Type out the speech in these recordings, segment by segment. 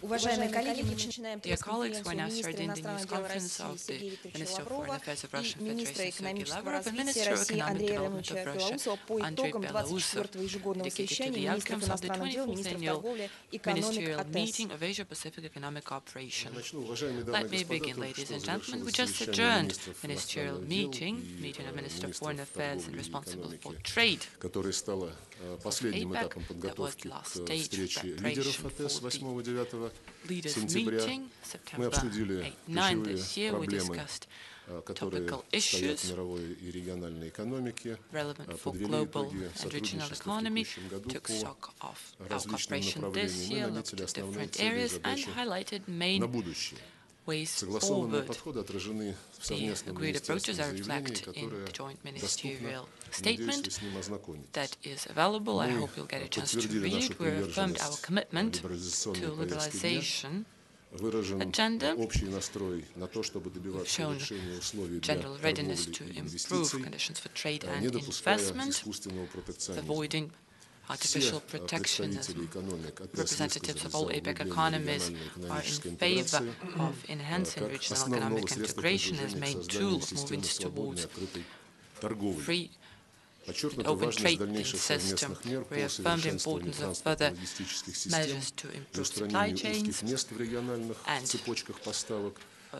Уважаемые коллеги, мы начинаем Dear colleagues, we're пресс-конференцию now министра starting the news иностранных дел conference России of the Сергея Викторовича Minister of Foreign Лаврова Affairs of и Russian министра Federation Sergey экономического Lavrov and развития Minister of России Economic Андрея Development of Russia Белоусова по Andrey итогам Belousov, 24-го ежегодного dedicated to совещания the министров outcomes of the иностранных дел, 24th министров annual торговли, экономик ministerial АТЭС. meeting of Asia-Pacific Economic Cooperation. Let me begin, ladies and gentlemen. We just adjourned ministerial meeting of Minister of Foreign Affairs and responsible for trade of APEC. That was the last stage of preparation for the leaders' meeting, September 8-9 this year. We discussed topical issues relevant for global and regional economy, took stock of our cooperation this year, looked at different areas, and highlighted main ways forward. The agreed approaches are reflected in the joint ministerial statement that is available. I hope you'll get a chance to read it. We affirmed our commitment to liberalization agenda. We've shown general readiness to improve conditions for trade and investment, avoiding artificial protectionism. Representatives of all APEC economies are in favor of enhancing regional economic integration as main tool of moving towards free and open trading system. We affirmed the importance of further measures to improve supply chains and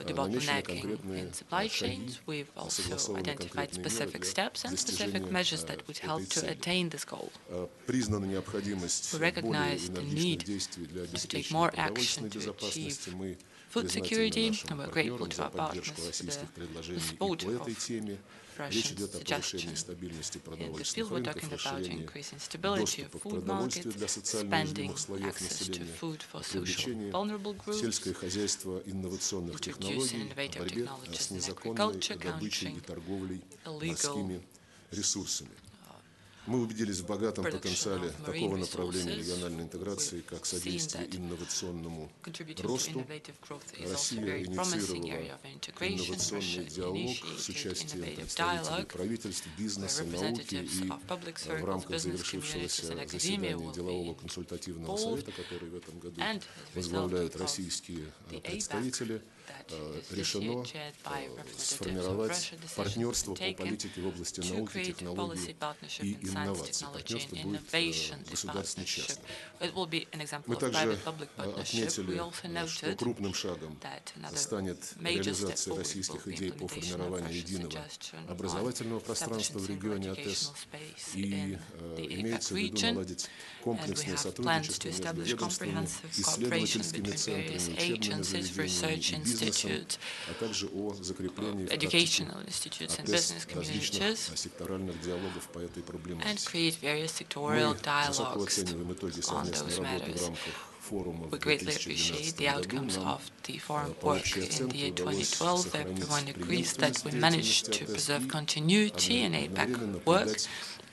debottlenecking in supply chains. We've also identified specific steps and specific measures that would help to attain this goal. We recognize the need to take more action to achieve food security, and we're grateful to our partners for the support of Russian suggestions. In the field, we're talking about increasing stability of food markets, expanding access to food for socially vulnerable groups, introducing innovative technologies in agriculture, countering illegal Мы убедились в богатом потенциале такого направления региональной интеграции, как содействие инновационному росту. Россия инициировала инновационный диалог с участием представителей правительств, бизнеса, науки и в рамках завершившегося заседания Делового консультативного совета, который в этом году возглавляют российские представители, решено сформировать партнерство по политике в области науки, технологий и инноваций. Партнерство будет государственно-частным. Мы также отметили, что крупным шагом станет реализация российских идей по формированию единого образовательного пространства в регионе АТЭС, и имеется в виду наладить комплексное сотрудничество между ведомствами, исследовательскими центрами, учебными заведениями, бизнесом, а также о закреплении в практике АТЭС различных секторальных диалогов по этой проблематике. Мы высоко оцениваем итоги совместной работы в рамках форума We greatly appreciate the outcomes of the forum work in the year 2012. Everyone agrees that we managed to preserve continuity in APEC work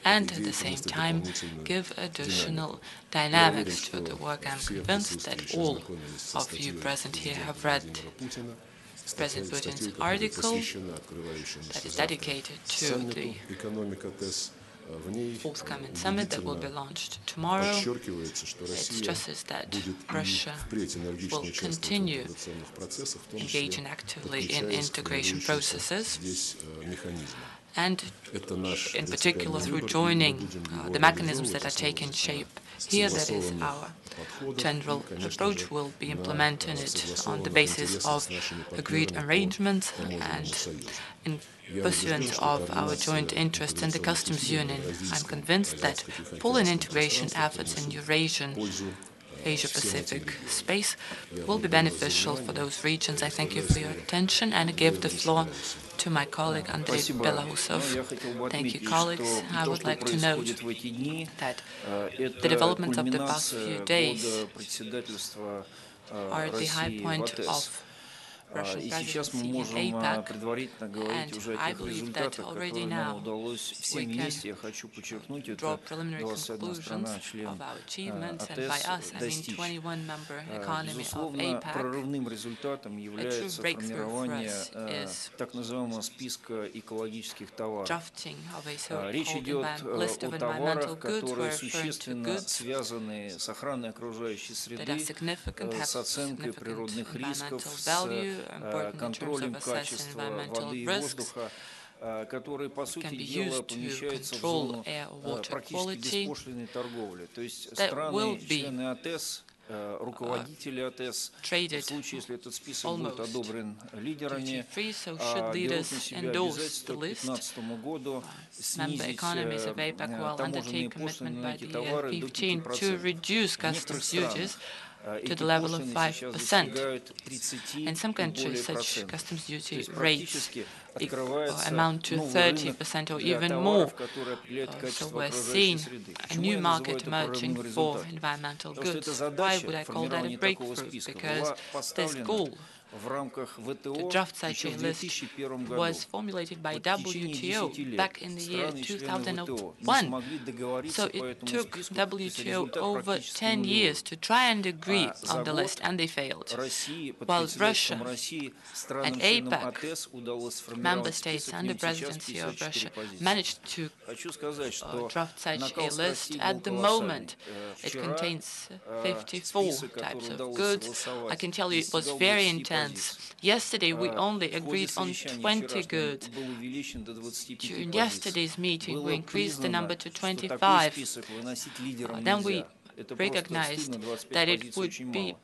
and at the same time give additional dynamics to the work. I'm convinced that all of you present here have read President Putin's article that is dedicated to the forthcoming summit that will be launched tomorrow. It stresses that Russia will continue engaging actively in integration processes, and in particular through joining the mechanisms that are taking shape here. That is our general approach. Will be implementing it on the basis of agreed arrangements and in pursuant of our joint interests in the customs union. I'm convinced that full integration efforts in Eurasian Asia-Pacific space will be beneficial for those regions. I thank you for your attention and give the floor to my colleague Andrey Belousov. Thank you, colleagues. I would like to note that the developments of the past few days are the high point of Russian И сейчас мы presidency in можем APEC, предварительно говорить and уже о I тех believe that результатах, already которые нам now удалось we всем can вместе. Я хочу подчеркнуть, draw это preliminary 21 conclusions страна, of член our achievements, and by АТЭС, us, I mean достичь. 21-member economy of Безусловно, APEC. прорывным результатом A true является breakthrough for формирование us is так называемого списка экологических товаров. drafting of a Речь so-called идет list о of товарах, environmental goods. We're которые referring to существенно goods связаны с охраной окружающей that are среды, significant, have с оценкой significant природных рисков, environmental с value, important in terms контролем of assessing качества environmental воды и risks, воздуха, которые, по can сути be дела, used to помещаются в control зону air or water практически quality, беспошлинной торговли. То есть that will страны, be члены АТЭС, руководители АТЭС, в traded случае, если этот список будет almost одобрен лидерами, duty-free, so should берут на leaders себя endorse обязательство the к list. 2015 году Member снизить economies of APEC will таможенные undertake пошлины commitment на by эти the year товары до 15 to 5%. reduce В некоторых customs странах duties to эти the level of пошлины сейчас 5%. достигают 30 In some и более countries, such процентов. customs То duty есть rates практически открывается amount to новый рынок 30% or для even more. товаров, которые определяют So качество we're окружающей seeing среды. a Почему new я называю market это emerging прорывным for результатом? environmental Потому что goods. эта Why задача would I call that a формирования такого breakthrough? списка Because была this поставлена goal в рамках to ВТО draft such еще a в list 2001 году. was formulated by Вот в течение 10 WTO лет back in the year страны-члены ВТО не 2001. смогли So договориться по it этому took списку, то есть WTO результат over практически 10 нулевой. years to try and agree За on the год list, and they failed. России, под While председательством Russia России, and странам-членам APEC, АТЭС удалось member сформировать states список, в under нем сейчас presidency of 54 Russia позиции. managed to Хочу сказать, что draft such a накал list. страстей был At the колоссальный. moment, it Вчера contains 54 список, types который of удалось goods. I согласовать, can tell you it was достигал very 20 intense. позиций. Yesterday, we only В ходе agreed on совещания 20 вчерашнего goods. был увеличен до 25 During позиций. yesterday's meeting, we Было increased the number признано, to что такой 25. список выносить лидерам Then we нельзя. Это просто recognized стыдно, 25 that it позиций would очень be мало.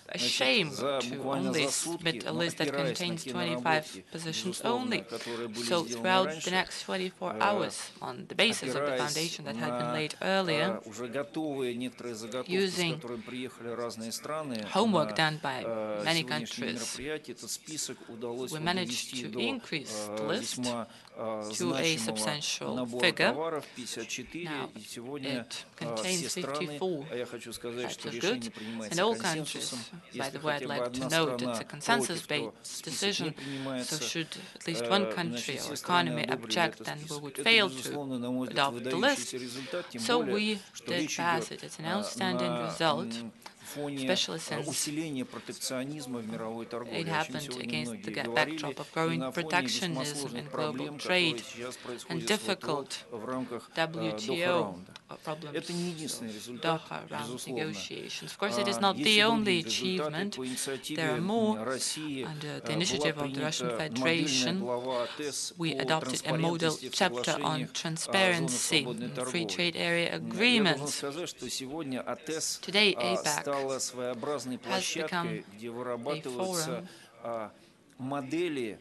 a Значит, shame to буквально only за сутки, submit a list that опираясь на contains те 25 наработки, positions безусловно, only. которые были So сделаны throughout the раньше, next 24 hours, on the basis of the опираясь foundation that had been на laid earlier, уже готовые некоторые заготовки, с using которыми приехали разные страны homework на done by many сегодняшнее countries, мероприятие, этот список удалось we managed довести to до increase the list весьма to a значимого substantial набора figure. товаров, 54, Now, и сегодня it contains все страны, 54 а я хочу сказать, types что of решение goods, and принимается all консенсусом. countries, by Если the way, I'd хотя бы like to одна note it's страна a против, то consensus-based список не decision, so принимается. should at least one country Значит, or все страны economy одобрили object, этот then we список. would Это, fail to безусловно, на мой взгляд, adopt the list. выдающийся результат, тем So более, we что did речь pass идет it. It's an outstanding на result, фоне especially since усиления протекционизма в мировой it торговле, о чем happened сегодня against многие the говорили, backdrop of и growing на фоне весьма protectionism сложных and проблем, global которые trade сейчас and происходят в ВТО difficult в рамках WTO Доха-раунда. problems Это не единственный of результат, Doha round безусловно. negotiations. Of course, it is not Есть the и only другие результаты. achievement. По There are инициативе more. России Under the была initiative of the Russian принята модельная Federation, глава АТЭС we по adopted a model транспарентности в chapter on соглашениях зоны transparency свободной in free торговли. trade area Я должен agreements. сказать, что сегодня АТЭС Today, APEC стала своеобразной has become площадкой, где a вырабатываются forum модели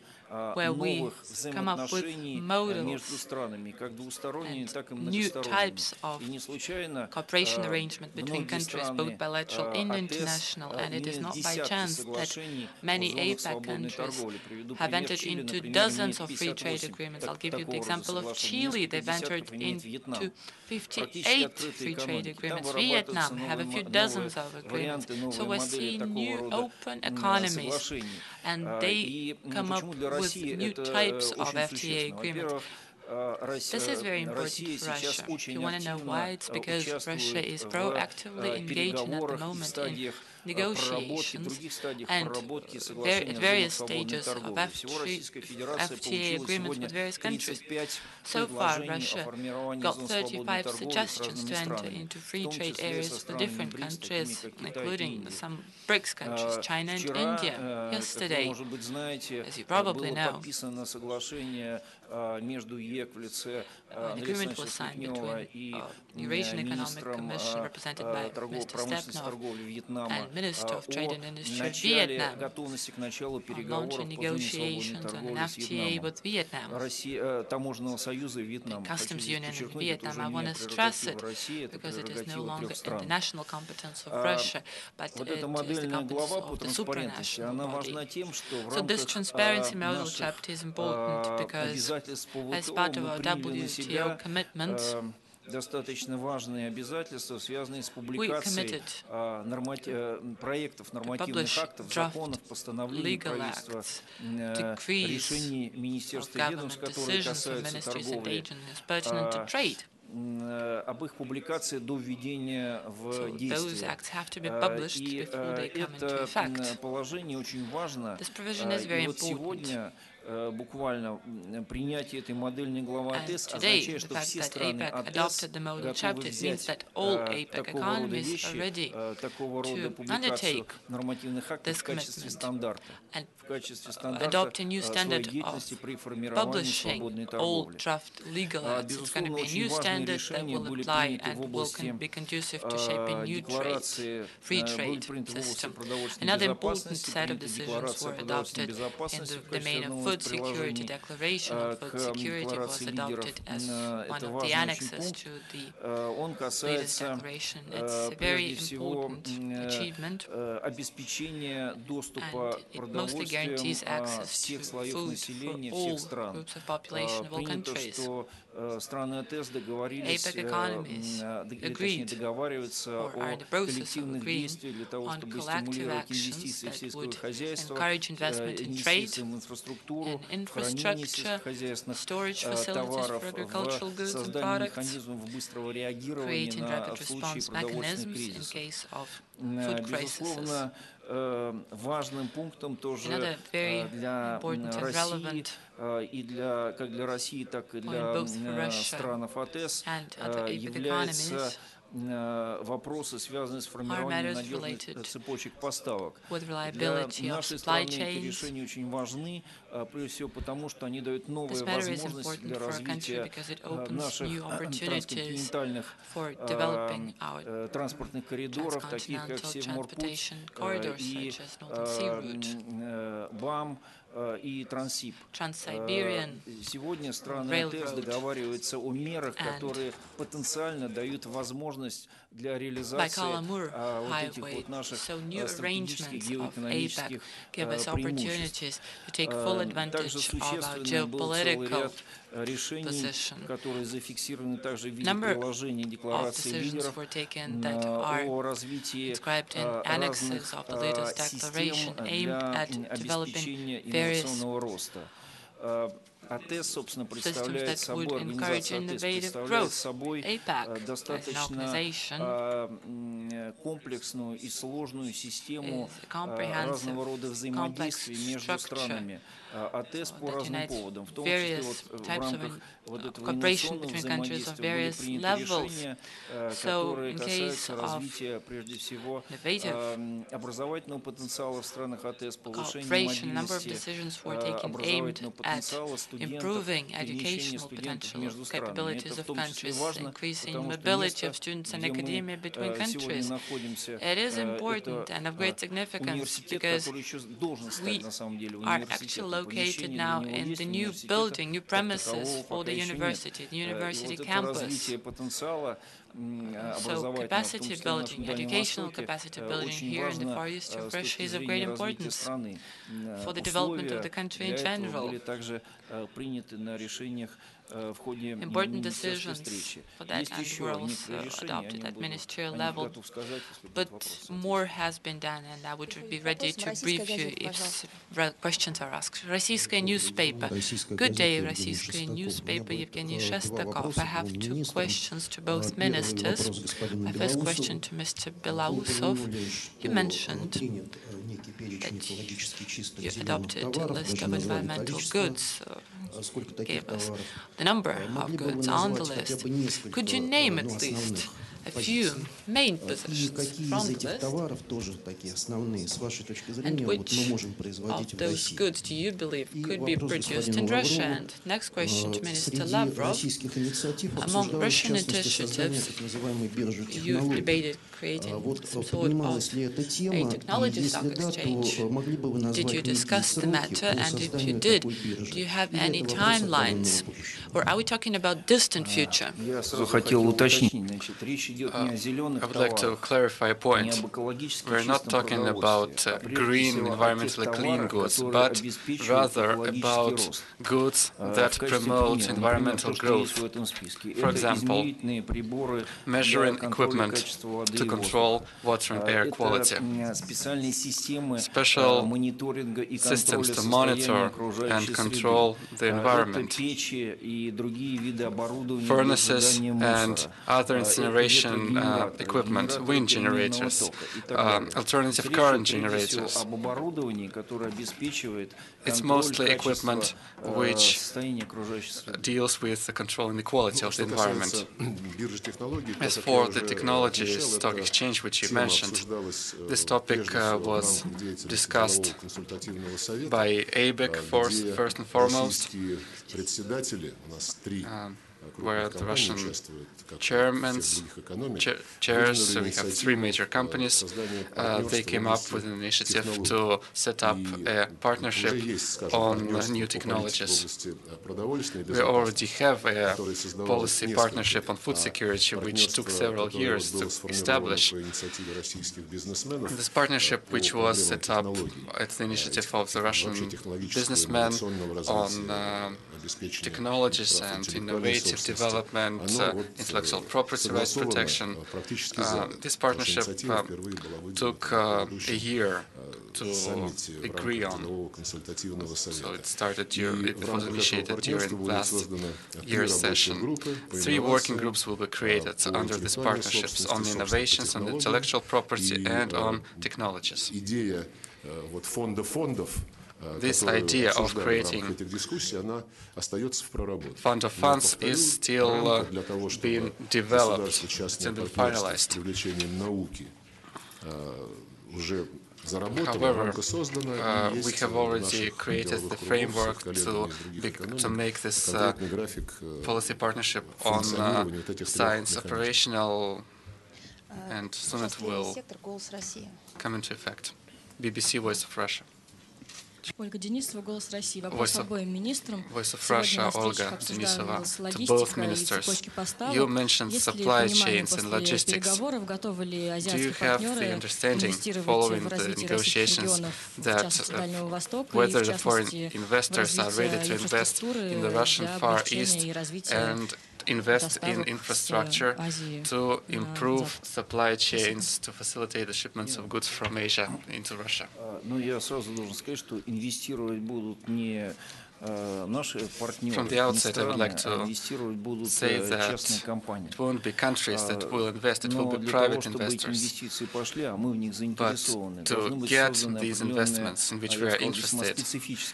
where we новых come up with взаимоотношений между models странами, как двусторонними, and так и new многосторонними. types of И не случайно cooperation arrangement between многие countries, both страны bilateral and АТЭС international, and it is имеют not by десятки chance that соглашений о many зонах APEC свободной countries торговли. Приведу have пример entered Чили, into например, dozens имеет of free trade 58 agreements. I'll give you the такого рода example of соглашений, Chile. несколько They've entered десятков имеет Вьетнам. into Практически 58 открытые free trade экономики. Там agreements. вырабатываются Vietnam have a few новые dozens of agreements. варианты, So новые we're модели seeing такого new рода open economies, соглашений. and they И come up почему для with России new это types of очень FTA существенно? agreements. Во-первых, This is very important Россия for сейчас Russia. If you очень want to know активно why, it's because Russia участвует is в proactively engaging at the переговорах и в moment in стадиях проработки, negotiations других стадиях and проработки at соглашения о зонах various свободной stages of торговли. Всего Российская Федерация FTA получила agreements сегодня with various countries. 35 So far, предложений о Russia формировании got зон свободной 35 торговли с suggestions разными to enter странами, into в free том trade числе areas со with странами different БРИКС, такими countries, как Китай и including Индия. some BRICS countries, China and Вчера, India. как вы, Yesterday, может быть, знаете, as you probably было know, подписано соглашение между ЕК в лице an Андрея agreement was Александровича signed Ступнева between и Eurasian Economic министром Commission, represented by Mr. промышленности и Stepnov, торговли Вьетнама and Minister of Trade о and Industry of начале Vietnam готовности к началу on переговоров launching по зоне свободной negotiations on an торговли с FTA Вьетнамом. with Vietnam. Таможенного союза Вьетнама. Хочу Customs здесь Union in подчеркнуть, это Vietnам. уже I не want to stress прерогатива it России, это because it is no прерогатива longer трех in the стран. national competence of Russia, but Вот it эта is the модельная глава competence по of the транспарентности, supranational она body. важна тем, что в So this рамках transparency model наших chapter is important because обязательств по as ВТО part of мы our приняли на WTO себя commitments, достаточно важные обязательства, связанные с публикацией проектов нормативных актов, законов, постановлений правительства, решений министерств и ведомств, которые касаются торговли, об их публикации до введения в действие. И это положение очень важно. И вот сегодня буквально принятие этой модельной главы АТЭС означает, что все страны АТЭС готовы взять такого рода вещи, такого рода публикацию нормативных актов в качестве стандарта. В качестве стандарта своей деятельности при формировании свободной торговли. Безусловно, очень важные решения были приняты в области декларации, были приняты в области продовольственной безопасности, приняты декларация продовольственной безопасности в качестве одного из приложений к декларации лидеров. Это важный очень пункт. Он касается прежде всего обеспечения доступа к продовольствиям всех слоев населения, всех стран. Принято, что страны АТЭС договорились, точнее договариваются о коллективных действиях для того, чтобы стимулировать инвестиции в сельское хозяйство, инвестиции в инфраструктуру, в хранение сельскохозяйственных товаров, в создание механизмов быстрого реагирования на случаи продовольственных кризисов. Безусловно, важным пунктом тоже для России и как для России, так и для стран АТЭС является вопросы, связанные с формированием надежных цепочек поставок. Для нашей страны эти решения очень важны, прежде всего потому, что они дают новые возможности для развития наших трансконтинентальных транспортных коридоров, таких как Севморпуть и БАМ и Транссиб. Сегодня страны АТЭС договариваются о мерах, которые потенциально дают возможность для реализации вот этих вот наших стратегических геоэкономических преимуществ. Также существенным был целый ряд решений, которые зафиксированы также в виде приложений декларации лидеров о развитии разных систем для обеспечения инновационного роста. АТЭС, собственно, представляет собой, организация АТЭС представляет собой достаточно комплексную и сложную систему разного рода взаимодействий между странами АТЭС по разным поводам, в том числе в рамках вот этого инновационного взаимодействия были приняты решения, которые касаются развития, прежде всего, образовательного потенциала в странах АТЭС, повышения мобильности образовательного потенциала студентов, перемещения студентов между странами. Это в том числе важно, потому что место, где мы сегодня находимся, это университет, который еще должен стать на самом деле университетом. Located now in the new building, new premises for the university campus. So capacity building, educational capacity building here in the Far East of Russia is of great importance for the development of the country in general. Important decisions for that and were also adopted at ministerial level, but more has been done, and I would be ready to brief you if questions are asked. Российская newspaper. Good day, Российская newspaper. Evgeny Shestakov. I have two questions to both ministers. My first question to Mr. Belousov. You mentioned that you adopted a list of environmental goods, gave us the number of goods on the list. Could you name at least a few main positions from the list? And which of those goods do you believe could be produced in Russia? And next question to Minister Lavrov. Among Russian initiatives, you've debated creating some sort of a technology stock exchange. Did you discuss the matter? And if you did, do you have any timelines? Or are we talking about distant future? Я сразу хотел уточнить. Значит, речь I would like to clarify a point. We're not talking about green, environmentally clean goods, but rather about goods that promote environmental growth. For example, measuring equipment to control water and air quality, special systems to monitor and control the environment, furnaces and other incineration equipment, wind generators, alternative current generators. It's mostly equipment which deals with the controlling the quality of the environment. As for the technology stock exchange which you mentioned, this topic was discussed by APEC first and foremost, where the Russian chairs, so we have three major companies, they came up with an initiative to set up a partnership on new technologies. We already have a policy partnership on food security, which took several years to establish. This partnership, which was set up at the initiative of the Russian businessmen on technologies and innovative development, intellectual property rights protection. This partnership took a year to agree on. So it was initiated during last year's session. 3 working groups will be created under these partnerships on innovations, on intellectual property, and on technologies. This idea of creating fund of funds is still being developed, still being finalized. However, we have already created the framework to make this policy partnership on science operational, and soon it will come into effect. BBC Voice of Russia. Ольга Денисова, «Голос России». Вопрос Voice обоим министрам. of Russia, Olga Denisova, to both ministers. You mentioned supply chains and logistics. Do you have the understanding, following the negotiations, that whether the foreign investors are ready to invest in the Russian Far East and invest in infrastructure to improve supply chains to facilitate the shipments of goods from Asia into Russia? From the outset, I would like to say that it won't be countries that will invest, it will be private investors. But to get these investments in which we are interested,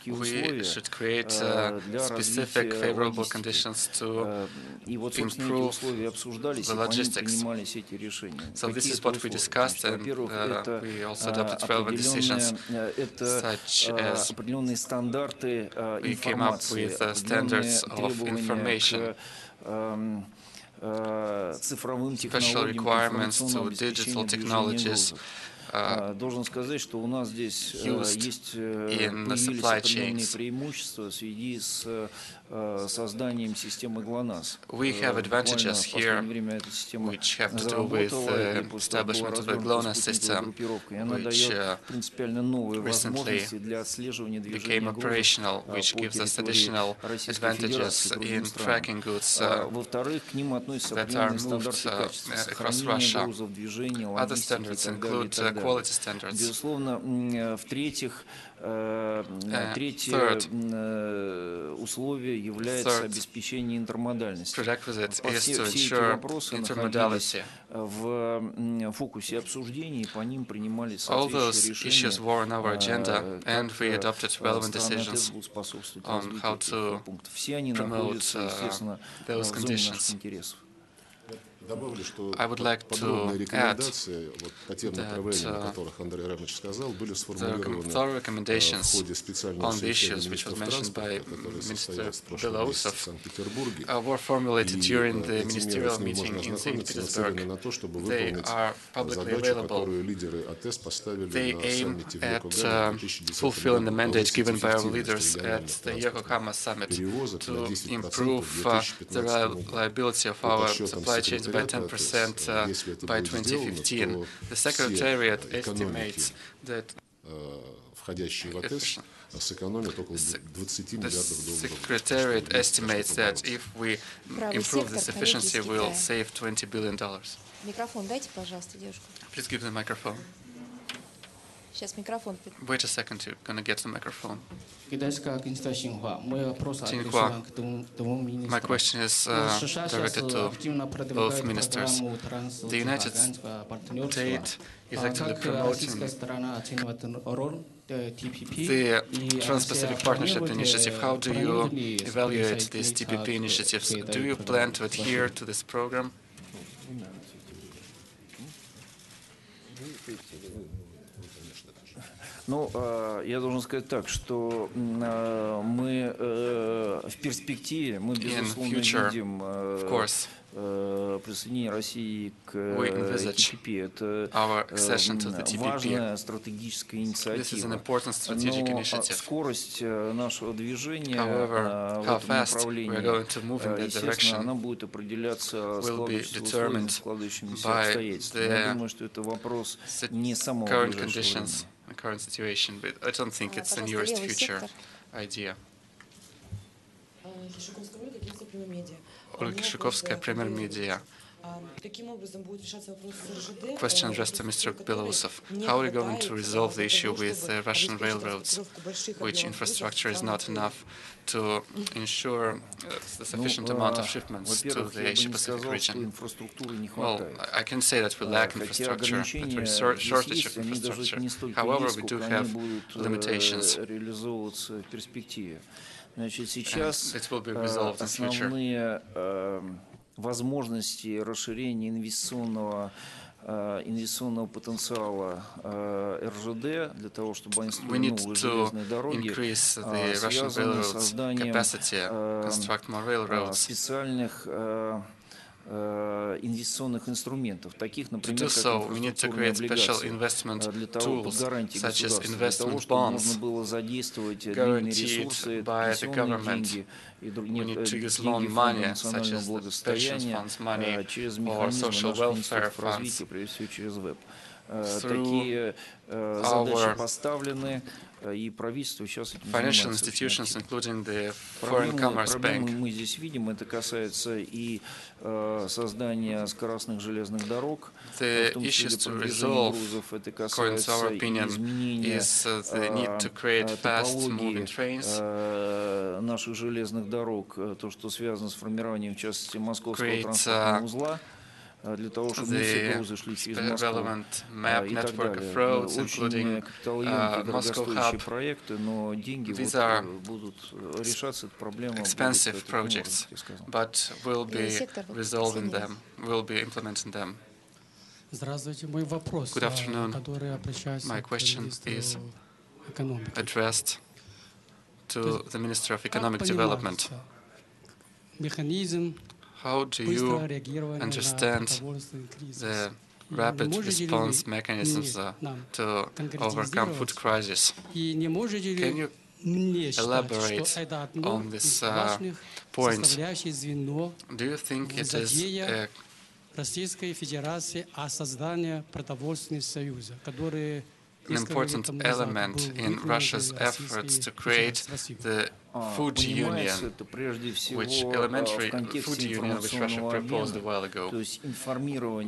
we should create specific favorable conditions to improve the logistics. So this is what we discussed, and we also adopted relevant decisions, such as we came up with standards of information, special requirements to digital technologies used in the supply chains. We have advantages here which have to do with the establishment of the GLONASS system, which recently became operational, which gives us additional advantages in tracking goods that are moved across Russia. Other standards include quality standards. Third prerequisite is to ensure intermodality. All those issues were on our agenda, and we adopted relevant decisions on how to promote those conditions. I would like to add that the thorough recommendations on the issues which was mentioned by Minister Belousov were formulated during the ministerial meeting in St. Petersburg. They are publicly available. They aim at fulfilling the mandate given by our leaders at the Yokohama summit to improve the reliability of our supply chains by 10% by 2015. The Secretariat estimates that входящие в АТЭС, сэкономят около 20 миллиардов долларов. Secretariat estimates that if we improve this efficiency, we'll save $20 billion. Микрофон дайте, пожалуйста, девушку. Please give the microphone. Сейчас микрофон. Wait a second, you're gonna get the microphone. My question is directed to both ministers. The United States is actively promoting the Trans-Pacific Partnership Initiative. How do you evaluate these TPP initiatives? Do you plan to adhere to this program? Ну, я должен сказать так, что мы в перспективе, мы безусловно видим присоединение России к TPP. Это важная стратегическая инициатива. Но скорость нашего движения в этом направлении, естественно, она будет определяться складывающимися обстоятельствами. Я думаю, что это вопрос не самого ближайшего времени. Current situation, but I don't think it's the nearest future idea. Ольга Шиковская, Премьер Медиа. Question addressed to Mr. Belousov. How are we going to resolve the issue with the Russian railroads, which infrastructure is not enough to ensure the sufficient amount of shipments to the Asia-Pacific region? Well, I can say that we lack infrastructure, that there is a shortage of infrastructure. However, we do have limitations. And it will be resolved in the future. Возможности расширения инвестиционного потенциала РЖД для того, чтобы они строили новые железные дороги, связаны с созданием специальных инвестиционных инструментов, таких, например, как инфраструктурные облигации, для того, чтобы гарантии государства, для того, чтобы можно было задействовать длинные ресурсы, пенсионные деньги и деньги фонда национального благосостояния через механизмы наших институтов развития, прежде всего через ВЭП. Такие задачи поставлены, и правительство сейчас этим Financial institutions, including the Foreign Commerce Bank. Мы здесь видим, это касается и создания скоростных железных дорог, в том числе для продвижения грузов, это касается и изменения топологии наших железных дорог, то, что связано с формированием, в частности, московского транспортного узла, для того, чтобы не все грузы шли через Москву и так далее. Очень капиталоемкие, дорогостоящие проекты, но деньги будут решаться, эта проблема expensive projects, but we'll be resolving them, we'll be implementing them. Good afternoon. My question is addressed to the Minister of Economic Development. How do you understand the rapid response mechanisms to overcome food crisis? Can you elaborate on this point? Do you think it is an important element in Russia's efforts to create the food union, which elementary food union which Russia proposed a while ago?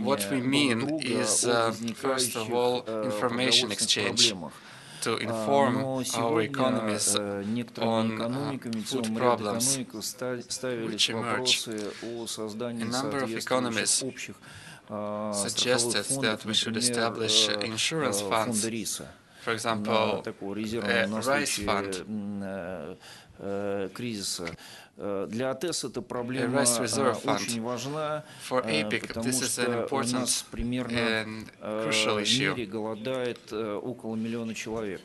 What we mean is, first of all, information exchange, to inform our economies on food problems which emerge. A number of economists suggested that we should establish insurance funds, for example, a rice fund, Для АТЭС эта проблема очень важна, потому что у нас примерно в мире голодает около 1 миллиона человек.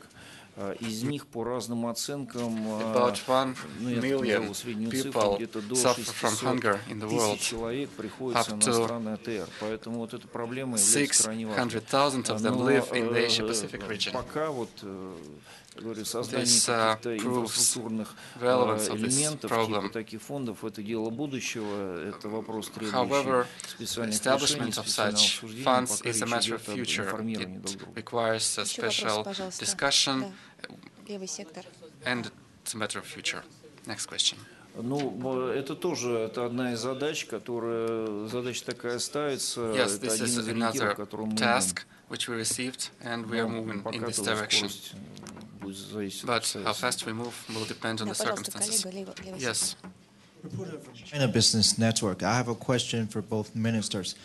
Из них по разным оценкам, About 1 ну, я так million назову среднюю цифру, people где-то до suffer from 600 hunger in the world. тысяч человек приходится Up на to страны АТР. Поэтому вот эта проблема является крайне важной. 600,000 of them Но live in the Asia-Pacific region. пока вот, говорю, создание This каких-то proves инфраструктурных relevance of this элементов, problem. типа таких фондов, это дело будущего, это вопрос, требующий However, специальных решений, establishment of специального such обсуждения, funds пока is a речь matter of идет об future. информировании друг It друга. requires a Еще вопросы, special пожалуйста. discussion, Да. Левый сектор. and it's a matter of future. Next question. Ну, это тоже одна из задач, задача такая ставится. Yes, Это this один is из ориентиров, another к которому мы task which we received, and we are moving in пока this тоже direction. скорость будет зависеть от But how обстоятельств. fast we move will depend on Да, the пожалуйста, circumstances. коллега, левый Yes. сектор. China Business Network. I have a question for both ministers.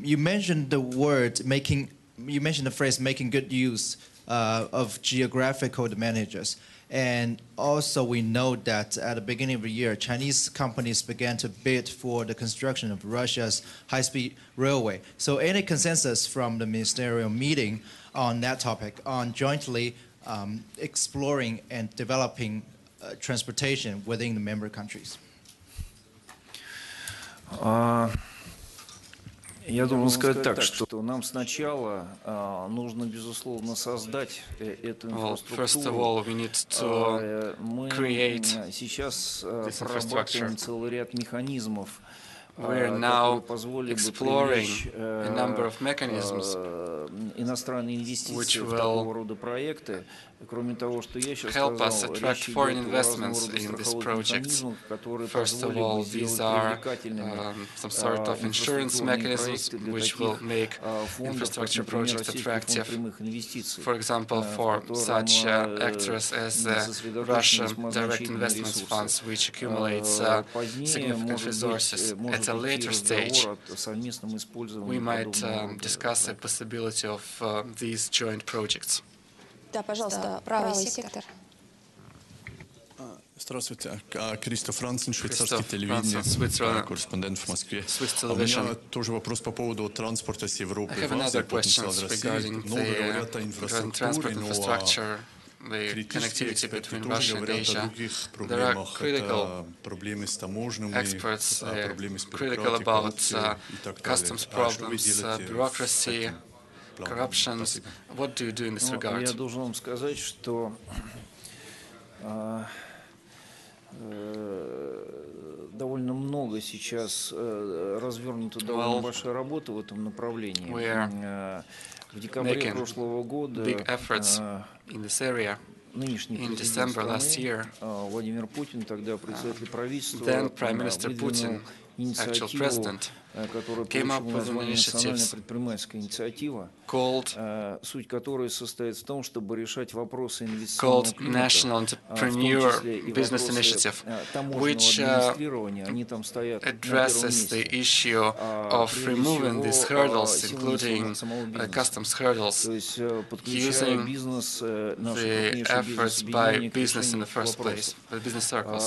You mentioned the phrase making good use of geographical advantages. And also we know that at the beginning of the year, Chinese companies began to bid for the construction of Russia's high-speed railway. So any consensus from the ministerial meeting on that topic, on jointly exploring and developing transportation within the member countries? Я должен сказать так, что нам сначала нужно, безусловно, создать эту First of all, we need to Мы create сейчас this прорабатываем infrastructure. целый ряд механизмов, We are now exploring a number of mechanisms иностранные инвестиции which в will такого рода проекты. Кроме того, что я сейчас help us сказал, attract речь foreign идет о разного investments рода in these страховых projects. механизмах, которые First of позволили all, бы these сделать are привлекательными some sort of insurance mechanisms инфраструктурные проекты для which will таких make фондов, как, infrastructure например, projects Российский фонд attractive. прямых инвестиций, For example, в for котором such actors as the сосредоточены Russian весьма direct значительные investment ресурсы. funds, which accumulates Позднее, significant resources. At a later stage, о совместном использовании we might подобного discuss the possibility of these joint projects. Да, пожалуйста, правый сектор. Здравствуйте, Кристоф Францин, швейцарское Christoph телевидение, Franzen, корреспондент в Москве. Swiss А у меня television. тоже вопрос по поводу транспорта с Европы I have в Азию, another потенциал question России. regarding Тут много говорят о the transport инфраструктуре, но infrastructure, the критические connectivity эксперты between тоже Russia and говорят о Asia. других There are проблемах. critical Это проблемы с таможнями, experts проблемы с critical бюрократией, about коррупцией и так далее. customs Что вы problems, делаете bureaucracy, с этим планом? corruptions. Спасибо. What do you do in this Я regard? должен вам сказать, что довольно много сейчас развернута довольно большая работа в этом направлении. В декабре прошлого года big efforts in this area. нынешний In президент December last страны year, Владимир Путин, тогда председатель правительства, then Prime Minister выдвинул Putin, actual инициативу, president, которая came up получила with an название «Национальная initiative предпринимательская инициатива», called суть которой состоит в том, чтобы решать вопросы инвестиционного климата, National в том Entrepreneur числе и Business вопросы Initiative, таможенного which администрирования, они там стоят на первом addresses the месте. issue of Прежде removing these всего, hurdles, силами including самого бизнеса. customs hurdles, То есть подключая using бизнес, наши the крупнейшие efforts by бизнес-объединения к business in решению the first place, вопросов. the business circles.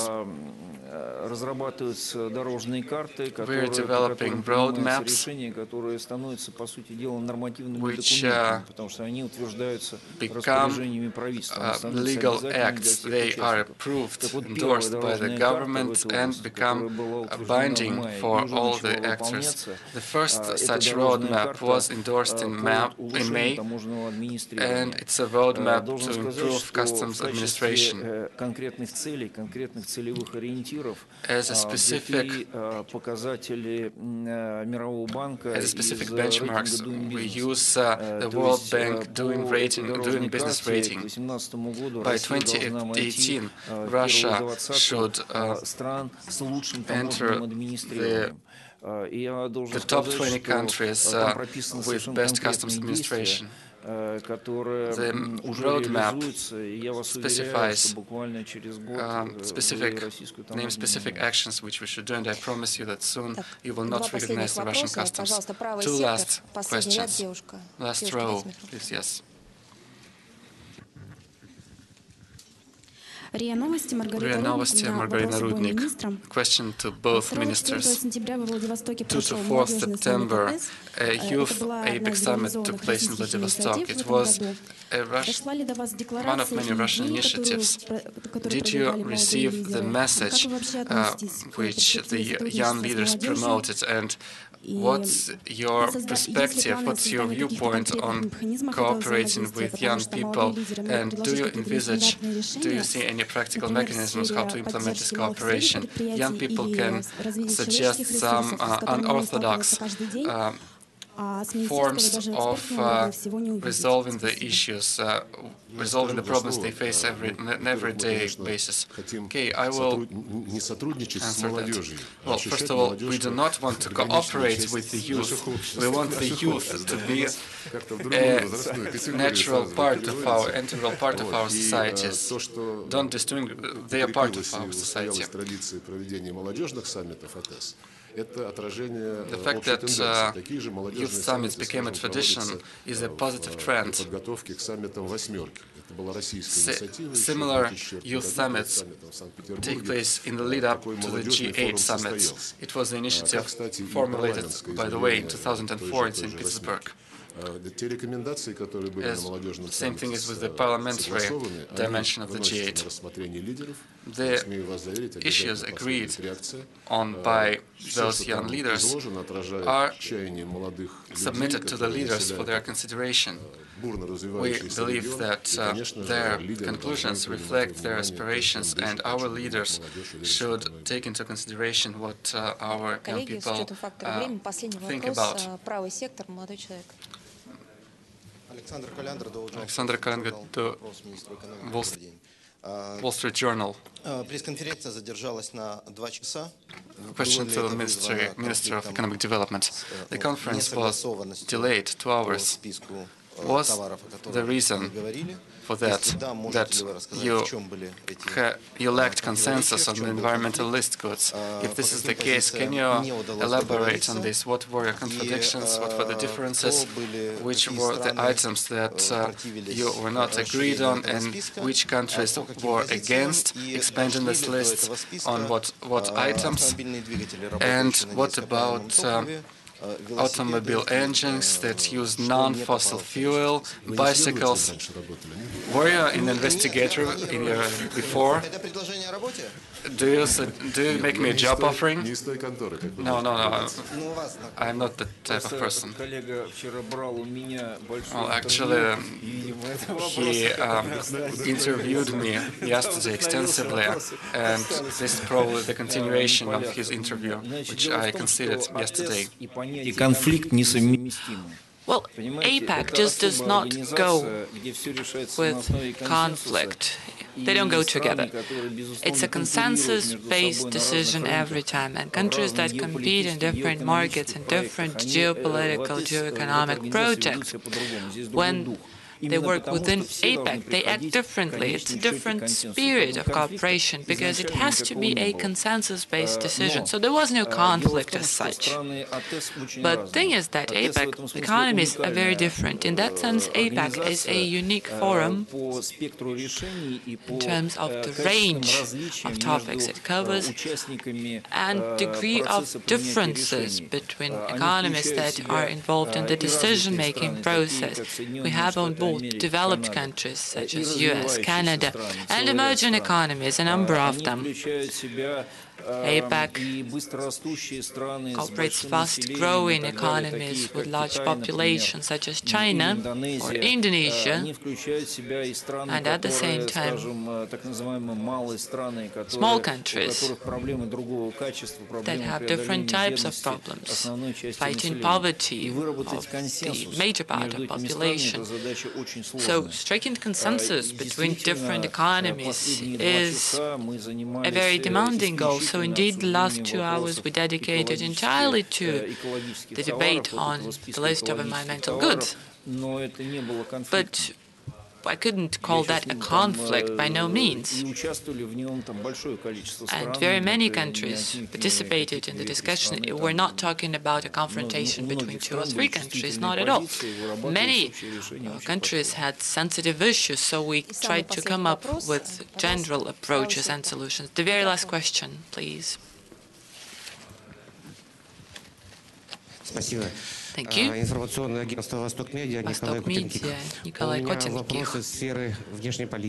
Разрабатываются дорожные карты, по We're которым developing принимаются roadmaps, решения, которые становятся, по сути дела, нормативными which документами, потому что они утверждаются become распоряжениями правительства, они становятся legal обязательными для acts. всех They are участников. approved, Так вот, первая endorsed by the дорожная карта в government этой and области, которая become была утверждена в binding мае и for уже all начала the actors. выполняться, The first эта such дорожная roadmap карта was endorsed in по in улучшению May, таможенного and администрирования. it's a roadmap Должен to сказать, improve что customs в administration. качестве конкретных целей, конкретных целевых ориентиров As a specific показатели Мирового банка As a из specific рейтинга benchmarks, Doing we Business. use the То World есть Bank doing business к rating. 2018 году By Россия должна войти 2018, в Russia первую should двадцатку стран с лучшим enter таможенным администрированием. И я должен the top сказать, 20 что countries там прописаны with совершенно best конкретные customs действия, administration. которые The уже roadmap реализуются, и я вас уверяю, specifies что буквально через год вы specific российскую name таможню specific не actions which we should do, and I promise you that soon Так, you will два not последних recognize the Russian вопроса. customs. Пожалуйста, правый Two сектор, last последний ряд, questions. девушка. Last Девушка, row, без микрофона. please, yes. РИА Новости, Маргарина Рудник. Question to both ministers. 2 to 4 September, a youth APEC summit took place in Vladivostok. It was one of many Russian initiatives. Did you receive the message which the young leaders promoted, and what's your perspective, what's your viewpoint on cooperating with young people, and do you see any practical mechanisms how to implement this cooperation? Young people can suggest some unorthodox forms of resolving the issues, resolving the problems they face on an everyday basis. Okay, I will answer that. Well, first of all, we do not want to cooperate with the youth. We want the youth to be a natural part of our, integral part of our societies. Don't distinguish, they are part of our society. The fact that youth summits became a tradition is a positive trend. Similar youth summits take place in the lead-up to the G8 summits. It was the initiative formulated, by the way, in 2004 in St. Petersburg. Same thing is with the parliamentary dimension of the G8. The issues agreed on by those young leaders are submitted to the leaders for their consideration. We believe that their conclusions reflect their aspirations, and our leaders should take into consideration what our young people think about. Alexander Kalendra, Wall Street Journal. Question to the Minister of Economic Development. The conference was delayed 2 hours. Was the reason for that you lacked consensus on the environmentalist goods? If this is the case, can you elaborate on this? What were your contradictions? What were the differences? Which were the items that you were not agreed on, and which countries were against expanding this list? On what items? And what about automobile engines that use non-fossil fuel, bicycles? Were you an investigator before? Do you make me a job offering? No. I'm not that type of person. Well, actually, he interviewed me yesterday extensively, and this is probably the continuation of his interview, which I considered yesterday. Well, APEC just does not go with conflict. They don't go together. It's a consensus-based decision every time, and countries that compete in different markets and different geopolitical, geoeconomic projects, when they work within APEC, they act differently. It's a different spirit of cooperation because it has to be a consensus-based decision. So there was no conflict as such. But the thing is that APEC economies are very different. In that sense, APEC is a unique forum in terms of the range of topics it covers and degree of differences between economies that are involved in the decision-making process. We have on board developed countries such as US, Canada, and emerging economies, a number of them. APEC cooperates fast-growing economies with large populations such as China or Indonesia, and at the same time, small countries that have different types of problems, fighting poverty of the major part of the population. So striking consensus between different economies is a very demanding goal. So indeed, the last 2 hours we dedicated entirely to the debate on the list of environmental goods. But I couldn't call that a conflict, by no means. And very many countries participated in the discussion. We're not talking about a confrontation between 2 or 3 countries, not at all. Many countries had sensitive issues, so we tried to come up with general approaches and solutions. The very last question, please. Thank you. Информационное агентство «Восток Медиа», Николай Котенких.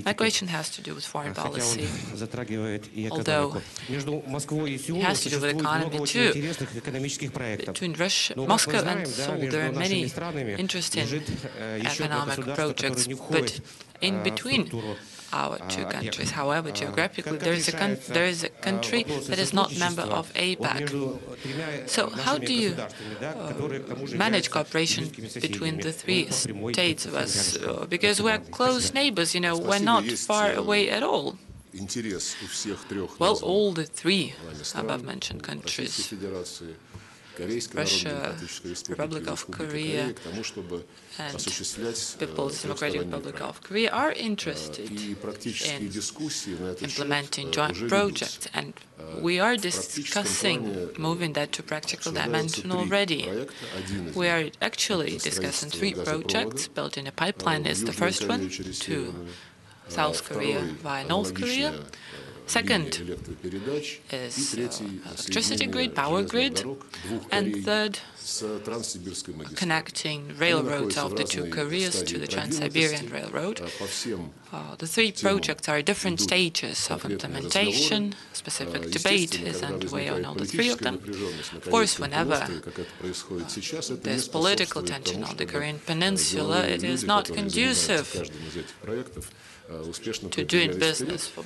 My question has to do with foreign policy, Затрагивает и although экономику. Между Москвой и Сеулом it has to do with существует economy много очень too. интересных экономических проектов. Between Но, как мы Moscow знаем, and да, Seoul, there между are нашими many странами interesting лежит еще одно economic государство, projects, которое не but входит in в between структуру our 2 countries. However, geographically, Как there is решается a country вопросы that is not member сотрудничества of вот APEC. между тремя So how нашими do you государствами, да, которые, к тому же, manage являются cooperation близкими between the соседями, 3 по прямой states of и us? рядышком. Because we're close neighbors, you know, we're not far away at all. Интерес у всех 3 Well, названных all the 3 стран, above-mentioned Российской countries, Федерации, Корейской Russia, Народно-Демократической Республики, Republic of Республики Korea, Корея, к тому, чтобы and осуществлять People's Democratic трехсторонние Republic проекты. of Korea are interested И практические in дискуссии на этот счет implementing joint уже ведутся. projects, and we are discussing moving that to practical dimension already. We are actually discussing 3 projects built in a pipeline. Is the first one to South Korea via North Korea. Second is electricity grid, power grid, and third, connecting railroads of the 2 Koreas to the Trans-Siberian Railroad. The 3 projects are at different stages of implementation. Specific debate is underway on all the 3 of them. Of course, whenever there's political tension on the Korean Peninsula, it is not conducive to doing business for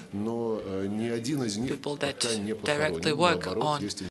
people that directly work on